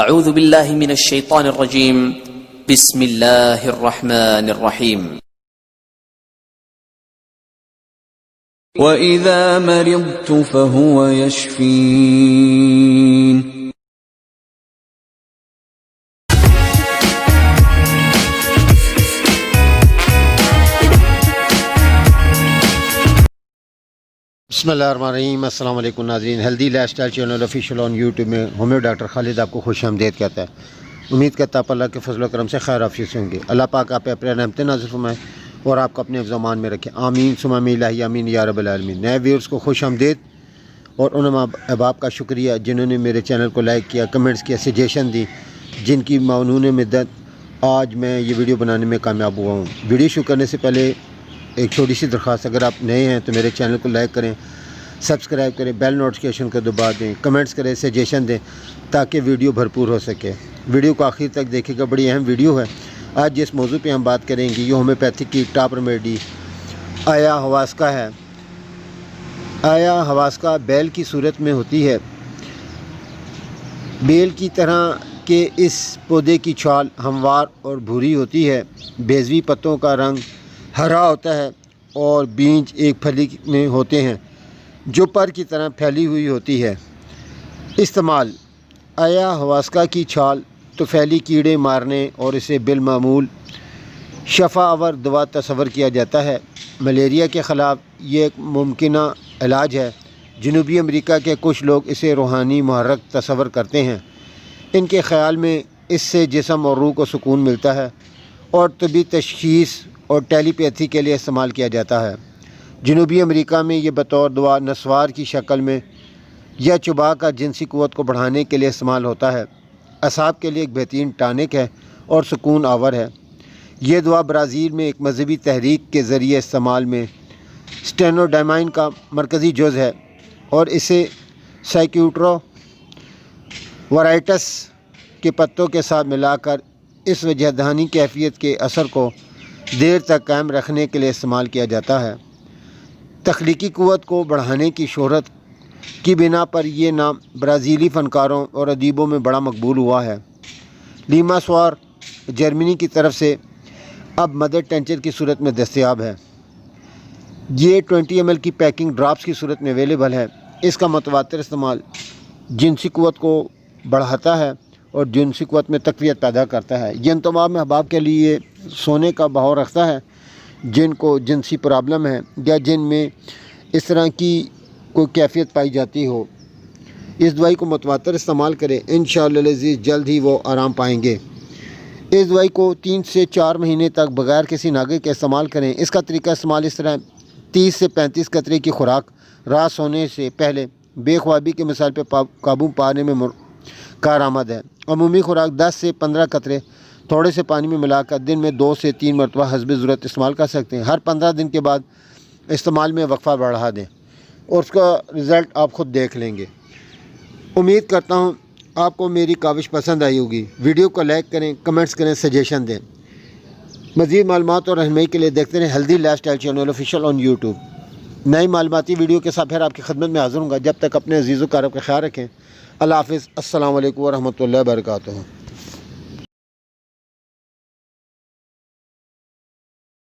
اعوذ باللہ من الشیطان الرجیم بسم اللہ الرحمن الرحیم وَإِذَا مَرِضْتُ فَهُوَ يَشْفِينِ بسم اللہ الرحمن الرحیم۔ السلام علیکم ناظرین، healthy life style channel official on YouTube میں ہومیو ڈاکٹر خالد آپ کو خوش آمدید کہتا ہے۔ امید کرتا آپ اللہ کے فضل و کرم سے خیر عافیت سے ہوں گے۔ اللہ پاک آپ پہ اپنے رحمتیں نازل فرمائے اور آپ کو اپنے حفظ و امان میں رکھے، آمین ثم الہی آمین یا رب العالمین۔ نئے ویورز کو خوش آمدید اور ان احباب کا شکریہ جنہوں نے میرے چینل کو لائک کیا، کمنٹس کیا، سجیشن دی، جن کی معنون مدت آج میں یہ ویڈیو بنانے میں کامیاب ہوا ہوں۔ ویڈیو شروع کرنے سے پہلے ایک چھوٹی سی درخواست، اگر آپ نئے ہیں تو میرے چینل کو لائک کریں، سبسکرائب کریں، بیل نوٹیفکیشن کو دبا دیں، کمنٹس کریں، سجیشن دیں تاکہ ویڈیو بھرپور ہو سکے۔ ویڈیو کو آخر تک دیکھیں گا، بڑی اہم ویڈیو ہے۔ آج جس موضوع پہ ہم بات کریں گے یہ ہومیوپیتھک کی ٹاپ ریمیڈی آیا ہواسکا ہے۔ آیا ہواسکا بیل کی صورت میں ہوتی ہے۔ بیل کی طرح کے اس پودے کی چھال ہموار اور بھوری ہوتی ہے، بیضوی پتوں کا رنگ ہرا ہوتا ہے اور بیج ایک پھلی میں ہوتے ہیں جو پر کی طرح پھیلی ہوئی ہوتی ہے۔ استعمال: آیا ہواسکا کی چھال طفیلی کیڑے مارنے اور اسے بالمعمول شفا آور دوا تصور کیا جاتا ہے۔ ملیریا کے خلاف یہ ایک ممکنہ علاج ہے۔ جنوبی امریکہ کے کچھ لوگ اسے روحانی محرک تصور کرتے ہیں۔ ان کے خیال میں اس سے جسم اور روح کو سکون ملتا ہے اور طبی تشخیص اور ٹیلی پیتھی کے لیے استعمال کیا جاتا ہے۔ جنوبی امریکہ میں یہ بطور دوا نسوار کی شکل میں یا چبا کر جنسی قوت کو بڑھانے کے لیے استعمال ہوتا ہے۔ اعصاب کے لیے ایک بہترین ٹانک ہے اور سکون آور ہے۔ یہ دوا برازیل میں ایک مذہبی تحریک کے ذریعے استعمال میں سٹینوڈائمائن کا مرکزی جز ہے اور اسے سائکیوٹرو ورائٹس کے پتوں کے ساتھ ملا کر اس وجہ دہانی کیفیت کے اثر کو دیر تک قائم رکھنے کے لیے استعمال کیا جاتا ہے۔ تخلیقی قوت کو بڑھانے کی شہرت کی بنا پر یہ نام برازیلی فنکاروں اور ادیبوں میں بڑا مقبول ہوا ہے۔ لیما سوار جرمنی کی طرف سے اب مدر ٹنچر کی صورت میں دستیاب ہے۔ یہ 20 ml کی پیکنگ ڈراپس کی صورت میں اویلیبل ہے۔ اس کا متواتر استعمال جنسی قوت کو بڑھاتا ہے اور جنسی قوت میں تقویت پیدا کرتا ہے۔ یہ ان تمام احباب کے لیے سونے کا بہاؤ رکھتا ہے جن کو جنسی پرابلم ہے یا جن میں اس طرح کی کوئی کیفیت پائی جاتی ہو۔ اس دوائی کو متواتر استعمال کریں، انشاءاللہ العزیز جلد ہی وہ آرام پائیں گے۔ اس دوائی کو 3 سے 4 مہینے تک بغیر کسی ناغے کے استعمال کریں۔ اس کا طریقہ استعمال اس طرح: 30 سے 35 قطرے کی خوراک رات سونے سے پہلے بے خوابی کے مسائل پہ قابو پانے میں کارآمد ہے۔ عمومی خوراک 10 سے 15 قطرے تھوڑے سے پانی میں ملا کر دن میں 2 سے 3 مرتبہ حسب ضرورت استعمال کر سکتے ہیں۔ ہر 15 دن کے بعد استعمال میں وقفہ بڑھا دیں اور اس کا رزلٹ آپ خود دیکھ لیں گے۔ امید کرتا ہوں آپ کو میری کاوش پسند آئی ہوگی۔ ویڈیو کو لائک کریں، کمنٹس کریں، سجیشن دیں۔ مزید معلومات اور رہنمائی کے لیے دیکھتے رہیں healthy life style channel official on YouTube. نئی معلوماتی ویڈیو کے ساتھ پھر آپ کی خدمت میں حاضر ہوں گا۔ جب تک اپنے عزیز و اقارب کا خیال رکھیں۔ اللہ حافظ۔ السلام علیکم ورحمۃ اللہ وبرکاتہ۔